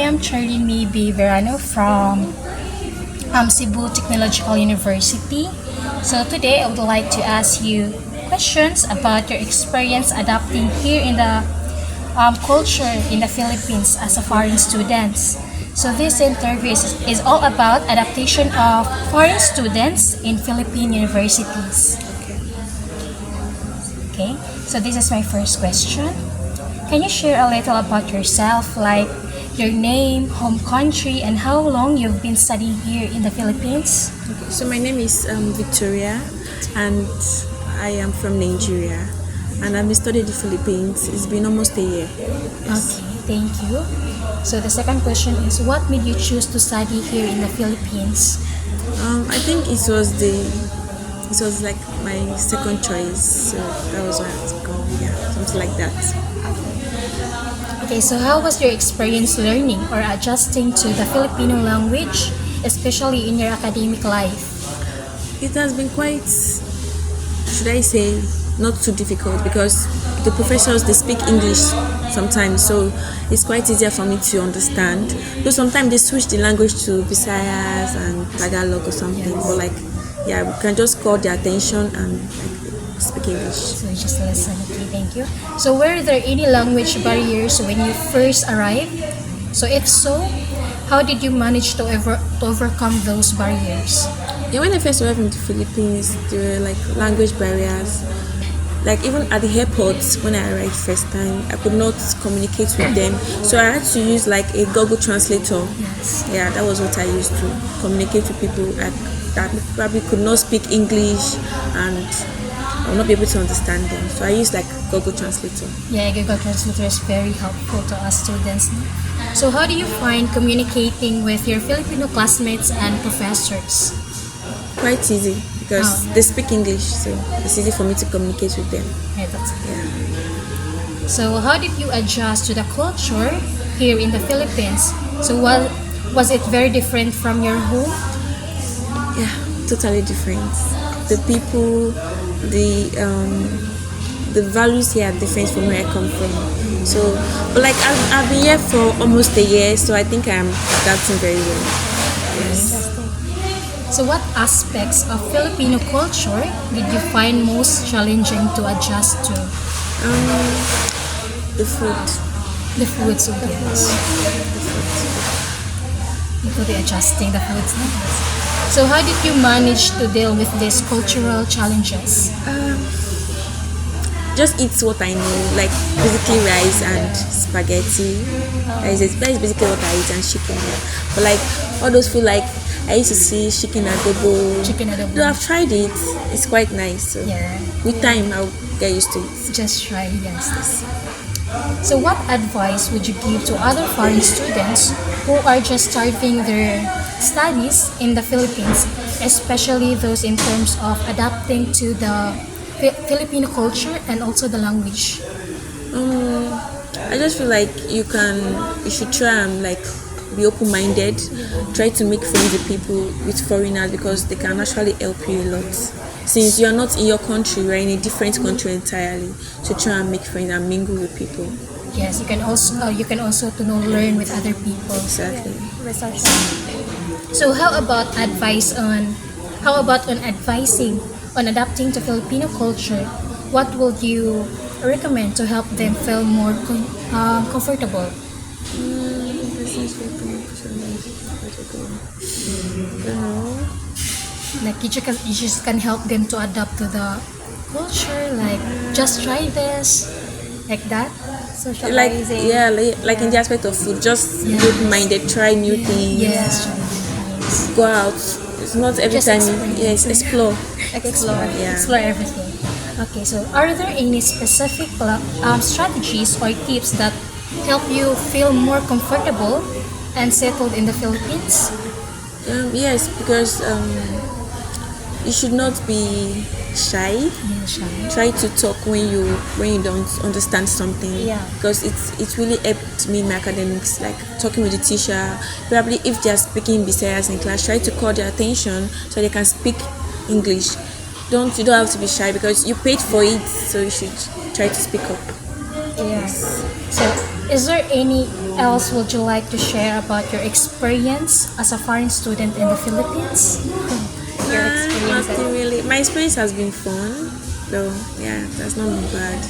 am Charlene Mae Verano from Cebu Technological University. So today I would like to ask you questions about your experience adapting here in the culture in the Philippines as a foreign student. So this interview is all about adaptation of foreign students in Philippine universities. Okay, so this is my first question. Can you share a little about yourself, like your name, home country, and how long you've been studying here in the Philippines? Okay, so my name is Victoria, and I am from Nigeria, and I've been studying the Philippines. It's been almost a year. Yes. Okay, thank you. So the second question is, what made you choose to study here in the Philippines? I think it was like my second choice, so that was why I had to go. Yeah, something like that. Okay, so how was your experience learning or adjusting to the Filipino language, especially in your academic life? It has been quite, should I say, not too difficult, because the professors, they speak English sometimes, so it's quite easier for me to understand. Though sometimes they switch the language to Visayas and Tagalog or something, but like, yeah, we can just call their attention and speak English. So you just listen. Okay, thank you. So were there any language barriers when you first arrived? So if so, how did you manage to overcome those barriers? Yeah, when I first arrived in the Philippines, there were like language barriers. Like even at the airport, when I arrived first time, I could not communicate with them. So I had to use like a Google Translator. Yes. Yeah, that was what I used to communicate with people that probably could not speak English and I will not be able to understand them. So I use like Google Translator. Yeah, Google Translator is very helpful to us students. So how do you find communicating with your Filipino classmates and professors? Quite easy because they speak English, so it's easy for me to communicate with them. Yeah, that's good. Yeah. So how did you adjust to the culture here in the Philippines? So was it very different from your home? Yeah, totally different. The people, the values here are different from where I come from. So, but like I've been here for almost a year, so I think I'm adapting very well. Yes. So what aspects of Filipino culture did you find most challenging to adjust to? The food. The food, so yes. You could be adjusting the food. So how did you manage to deal with these cultural challenges? Just eat what I know, like basically rice and spaghetti. That is basically what I eat, and chicken. But like all those food, like I used to see chicken adobo. Though I've tried it, it's quite nice. So Yeah. with time, I'll get used to it. Just try, yes. So what advice would you give to other foreign students who are just starting their studies in the Philippines, especially those in terms of adapting to the Filipino culture and also the language? I just feel like you should try and like be open-minded. Try to make friends with people, with foreigners, because they can actually help you a lot. Since you are not in your country, you are in a different country entirely. So try and make friends and mingle with people. Yes, you can also learn with other people. Exactly. So how about advising on adapting to Filipino culture? What would you recommend to help them feel more comfortable? Like you just can help them to adapt to the culture, like just try this, like that. Socializing. Like in the aspect of food, just be open-minded, try new things. Yes, try new things. Go out. It's not every Just time. explore. Explore. Explore everything. Okay, so are there any specific strategies or tips that help you feel more comfortable and settled in the Philippines? Yes, because you should not be shy. Yeah, shy. Try to talk when you don't understand something. Yeah. Because it really helped me in my academics, like talking with the teacher. Probably if they are speaking Visayas in class, try to call their attention so they can speak English. You don't have to be shy because you paid for it, so you should try to speak up. Yes. So Is there any else would you like to share about your experience as a foreign student in the Philippines? Your experience. Nothing really. My experience has been fun, though. Yeah, that's not been bad.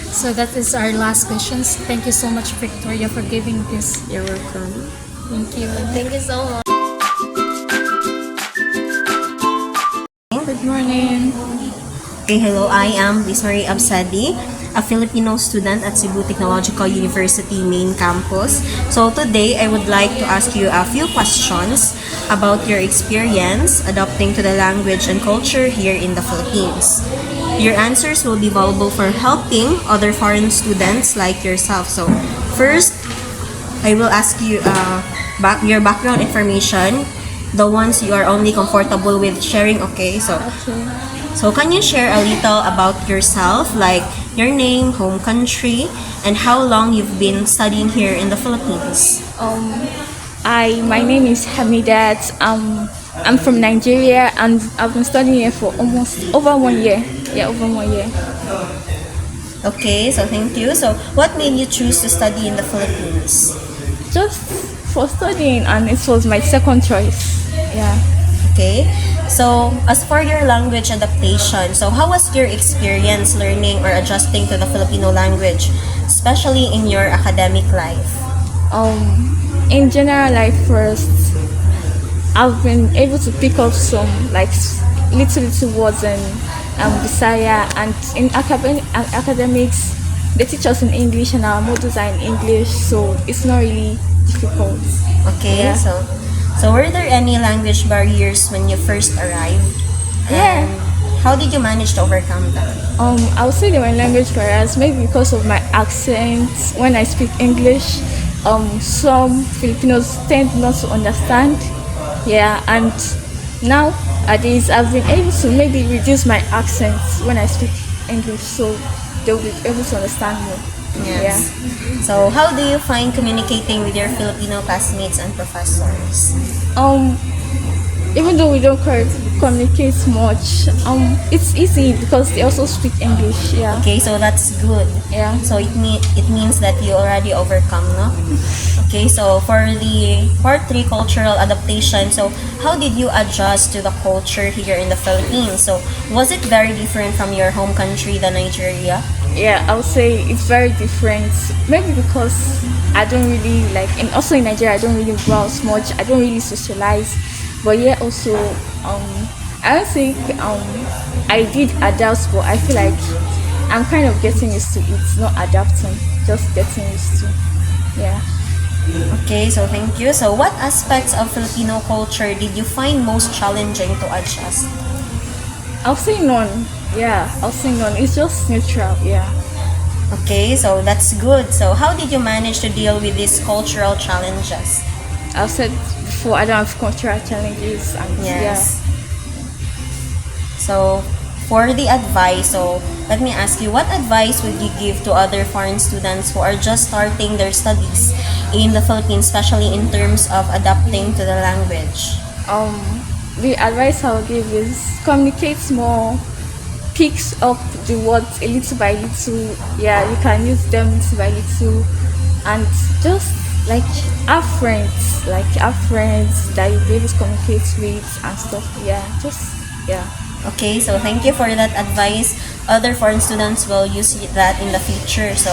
So that is our last questions. Thank you so much, Victoria, for giving this. You're welcome. Thank you. Thank you so much. Good morning. Okay, hello. I am Bliss Abcede, a Filipino student at Cebu Technological University main campus. So today, I would like to ask you a few questions about your experience adapting to the language and culture here in the Philippines. Your answers will be valuable for helping other foreign students like yourself. So first, I will ask you your background information, the ones you are only comfortable with sharing, okay? So can you share a little about yourself, like your name, home country, and how long you've been studying here in the Philippines? My name is Hamidat. I'm from Nigeria and I've been studying here for almost over 1 year. Yeah, over 1 year. Okay, so thank you. So what made you choose to study in the Philippines? Just for studying, and it was my second choice. Yeah. Okay, so as for your language adaptation, so how was your experience learning or adjusting to the Filipino language, especially in your academic life? In general, like first, I've been able to pick up some like little words in Bisaya, and in academics, they teach us in English and our modules are in English, so it's not really difficult. Okay, Yeah. so were there any language barriers when you first arrived? Yeah. And how did you manage to overcome them? I would say there were language barriers, maybe because of my accent when I speak English. Some Filipinos tend not to understand. Yeah, and nowadays I've been able to maybe reduce my accent when I speak English, so they'll be able to understand more. Yes. So how do you find communicating with your Filipino classmates and professors? Even though we don't communicate much, it's easy because they also speak English. Yeah. Okay, so that's good. Yeah. So it means that you already overcome, no? Okay, so for the part 3 cultural adaptation, so how did you adjust to the culture here in the Philippines? So was it very different from your home country, the Nigeria? Yeah, I would say it's very different. Maybe because I don't really like, and also in Nigeria, I don't really go out much. I don't really socialize. But yeah, also, I don't think I did adapt, but I feel like I'm kind of getting used to it. Not adapting, just getting used to. Yeah. Okay, so thank you. So what aspects of Filipino culture did you find most challenging to adjust? I'll say none. Yeah, I'll say none. It's just neutral. Yeah. Okay, so that's good. So how did you manage to deal with these cultural challenges? I've said before, I don't have cultural challenges. And Yes. So for the advice, so let me ask you, what advice would you give to other foreign students who are just starting their studies in the Philippines, especially in terms of adapting to the language? The advice I'll give is communicate more, picks up the words a little by little. Yeah, you can use them little by little, and just like have friends that you'll be able to communicate with and stuff. Yeah, yeah. Okay, so thank you for that advice. Other foreign students will use that in the future. So,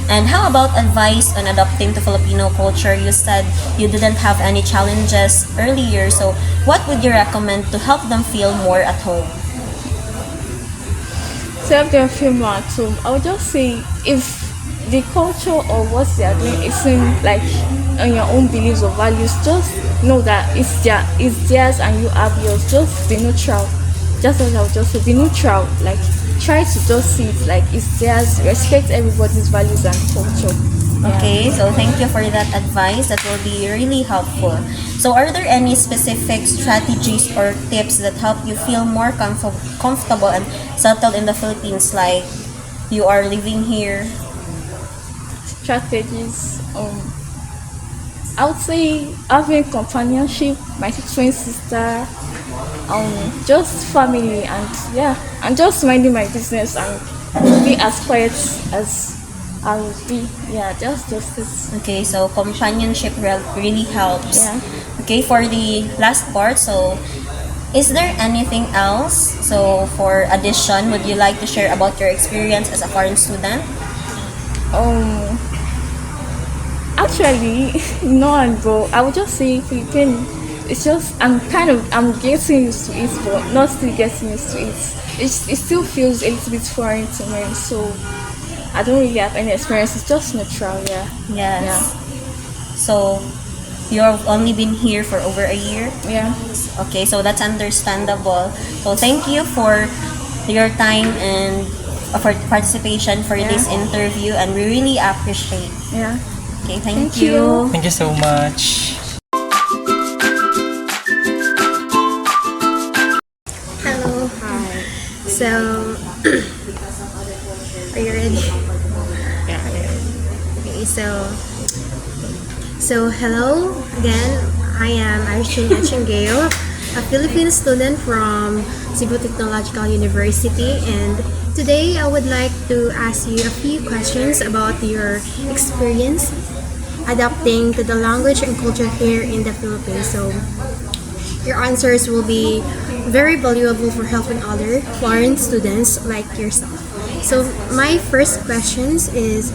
and how about advice on adapting to Filipino culture? You said you didn't have any challenges earlier. So, what would you recommend to help them feel more at home? To help them feel more at home, I would just say if the culture or what they are doing isn't like on your own beliefs or values, just know that it's theirs and you have yours. Just be neutral. Just as I would just say, be neutral. Like try to just see it like it's theirs. Respect everybody's values and culture. Yeah. Okay, so thank you for that advice. That will be really helpful. So, are there any specific strategies or tips that help you feel more comfortable and settled in the Philippines, like you are living here? Strategies. I would say having companionship, my twin sister, just family, and yeah, and just minding my business and be as quiet as I will be. Yeah, just justice. Okay, so companionship really helps. Yeah. Okay, for the last part, so is there anything else? So for addition, would you like to share about your experience as a foreign student? Actually, no, bro. I would just say Philippine. It's just I'm getting used to it, but not still getting used to it. It still feels a little bit foreign to me, so I don't really have any experience. It's just neutral, yeah. Yes. So you've only been here for over a year? Yeah. Okay, so that's understandable. So thank you for your time and for participation for this interview, and we really appreciate. Yeah. Okay, thank Thank you. Thank you so much. Hello, hi. So, are you ready? Okay, so hello again. I am Enguio, a Filipino student from Cebu Technological University, and today I would like to ask you a few questions about your experience adapting to the language and culture here in the Philippines. So, your answers will be very valuable for helping other foreign students like yourself. So my first question is,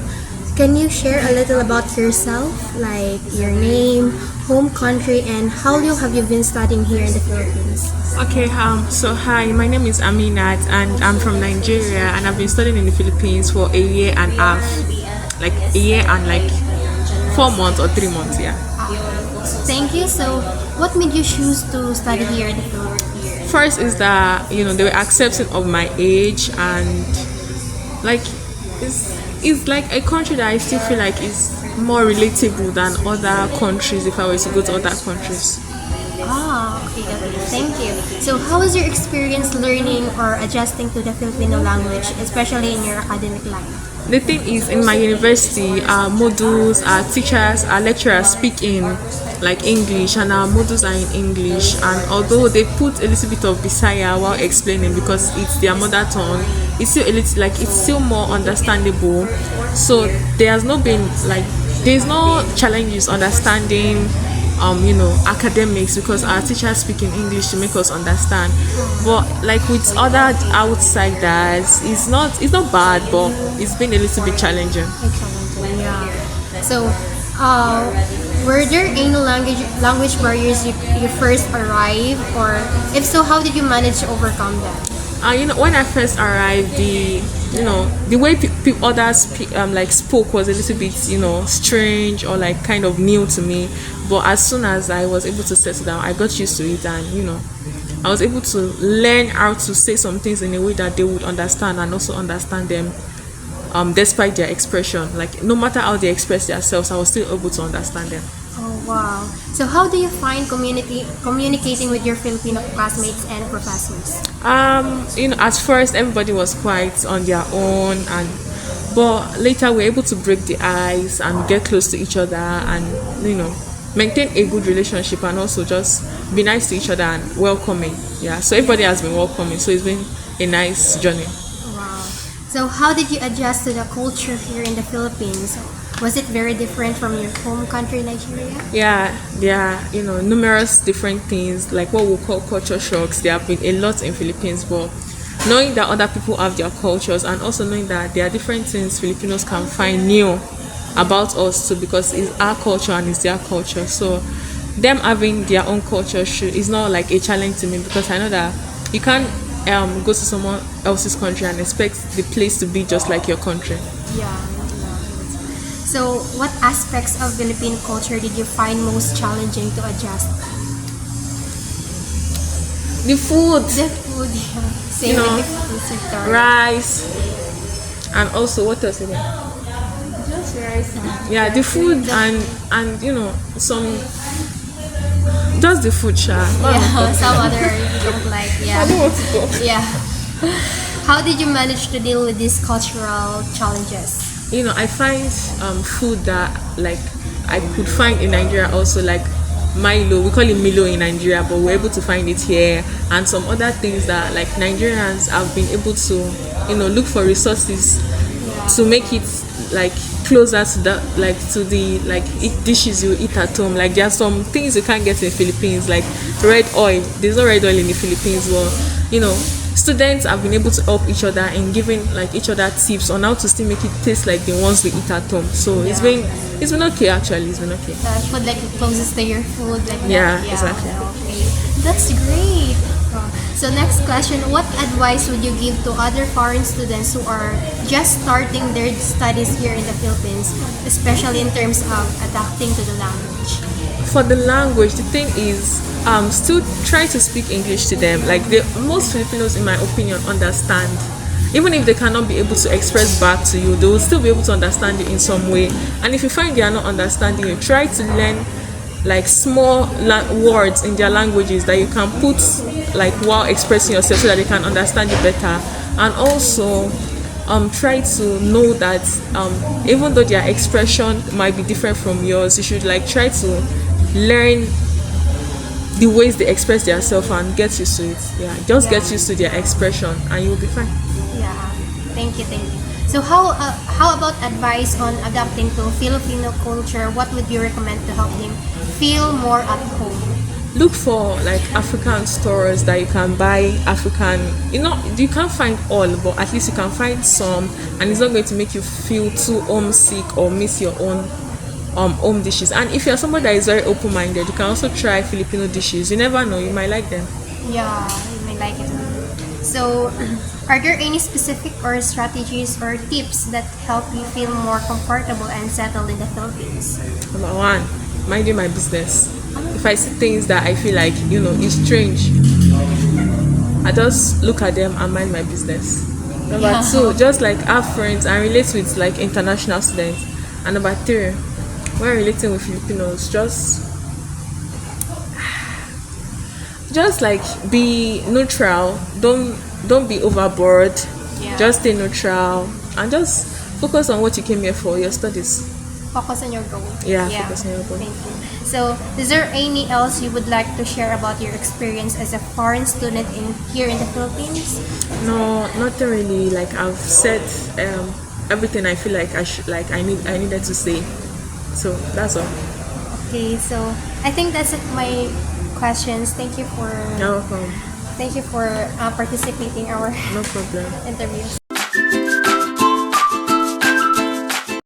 can you share a little about yourself, like your name, home country, and how long have you been studying here in the Philippines? Okay, so hi, my name is Aminat and I'm from Nigeria and I've been studying in the Philippines for a year and a half. Like a year and like 4 months or 3 months, yeah. Thank you. So what made you choose to study here in the Philippines? First is that, they were accepting of my age, and like it's like a country that I still feel like is more relatable than other countries if I were to go to other countries. Okay, thank you. So how was your experience learning or adjusting to the Filipino language, especially in your academic life? The thing is, in my university, our modules, our teachers, our lecturers speak in like English, and our modules are in English. And although they put a little bit of Bisaya while explaining because it's their mother tongue, it's still a little like it's still more understandable. So there's no challenges understanding academics because our teachers speak in English to make us understand. But like with other outsiders, it's not bad, but it's been a little bit challenging. Yeah. So, were there any language barriers you first arrived, or if so, how did you manage to overcome them? When I first arrived, the way others spoke was a little bit, strange or like kind of new to me. But as soon as I was able to settle down, I got used to it, and I was able to learn how to say some things in a way that they would understand and also understand them, despite their expression. Like no matter how they express themselves, I was still able to understand them. Oh wow! So how do you find communicating with your Filipino classmates and professors? At first everybody was quite on their own, but later we were able to break the ice and get close to each other, and maintain a good relationship, and also just be nice to each other and welcoming. Yeah, so everybody has been welcoming, so it's been a nice journey. Wow. So how did you adjust to the culture here in the Philippines? Was it very different from your home country, Nigeria? Yeah, there are numerous different things like what we call culture shocks. There have been a lot in Philippines, but knowing that other people have their cultures, and also knowing that there are different things Filipinos can find new about us too, because it's our culture and it's their culture. So them having their own culture is not like a challenge to me, because I know that you can't go to someone else's country and expect the place to be just like your country. Yeah. So what aspects of Philippine culture did you find most challenging to adjust? The food, The food, yeah. Same with the food sector. rice, and also what else again? Just rice. Yeah, the food and some just the food, Yeah, some other you don't like. Yeah. I don't want to talk. Yeah. How did you manage to deal with these cultural challenges? I find food that like I could find in Nigeria also, like Milo. We call it Milo in Nigeria, but we're able to find it here, and some other things that like Nigerians have been able to look for resources to make it like closer to that, like to the like dishes you eat at home. Like there are some things you can't get in the Philippines, like red oil. There's no red oil in the Philippines. Well, students have been able to help each other in giving like each other tips on how to still make it taste like the ones we eat at home. So it's been okay actually. It's been okay. Food like closest to your food, like Yeah, that. exactly. Okay, that's great. So next question, what advice would you give to other foreign students who are just starting their studies here in the Philippines, especially in terms of adapting to the language? For the language, the thing is, still try to speak English to them. Like most Filipinos, in my opinion, understand. Even if they cannot be able to express back to you, they will still be able to understand you in some way. And if you find they are not understanding you, try to learn like small words in their languages that you can put like while expressing yourself so that they can understand you better. And also try to know that even though their expression might be different from yours, you should like try to learn the ways they express themselves and get used to it. Just get used to their expression and you'll be fine. Yeah, thank you. So how about advice on adapting to Filipino culture? What would you recommend to help them feel more at home? Look for like African stores that you can buy African. You can't find all, but at least you can find some, and it's not going to make you feel too homesick or miss your own home dishes. And if you're somebody that is very open-minded, you can also try Filipino dishes. You never know, you might like them. Yeah, you may like it. So, are there any specific or strategies or tips that help you feel more comfortable and settled in the Philippines? Number one, minding my business. If I see things that I feel like, is strange, I just look at them and mind my business. Number two, just like have friends and relate with like international students. And number three, when relating with Filipinos, just like be neutral. Don't be overboard. Just stay neutral and just focus on what you came here for, your studies. Focus on your goal. Focus on your goal. Thank you. So, is there any else you would like to share about your experience as a foreign student here in the Philippines? No, nothing really. Like I've said everything I feel like I needed to say. So that's all. Okay, so I think that's it, my questions. Thank you for You're welcome. participating in our No problem. interview.